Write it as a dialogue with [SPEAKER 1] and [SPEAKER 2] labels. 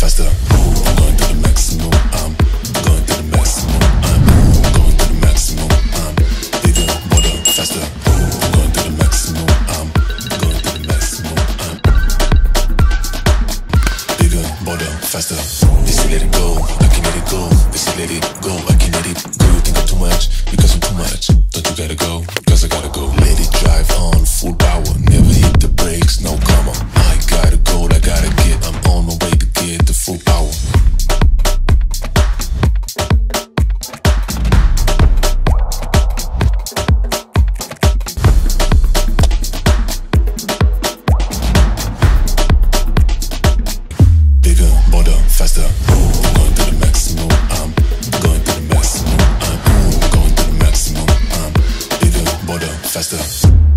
[SPEAKER 1] faster. I'm going to the maximum. I'm going to the maximum. I'm going to the maximum. I'm bigger, bolder, faster. I'm going to the maximum. I'm going to the maximum. I'm bigger, bolder, faster. They say let it go, I can let it go. They say let it go, I can let it go. You think I'm too much because I'm too much. Don't you gotta go, cause I gotta go. Let it drive on full power, never hit the brakes, no comma. I got a goal I gotta get, I'm on my way to get the full power. Bigger, bolder, faster. I'm going to the maximum. I'm going to the maximum. I'm going to the maximum. I'm bigger, bolder, faster.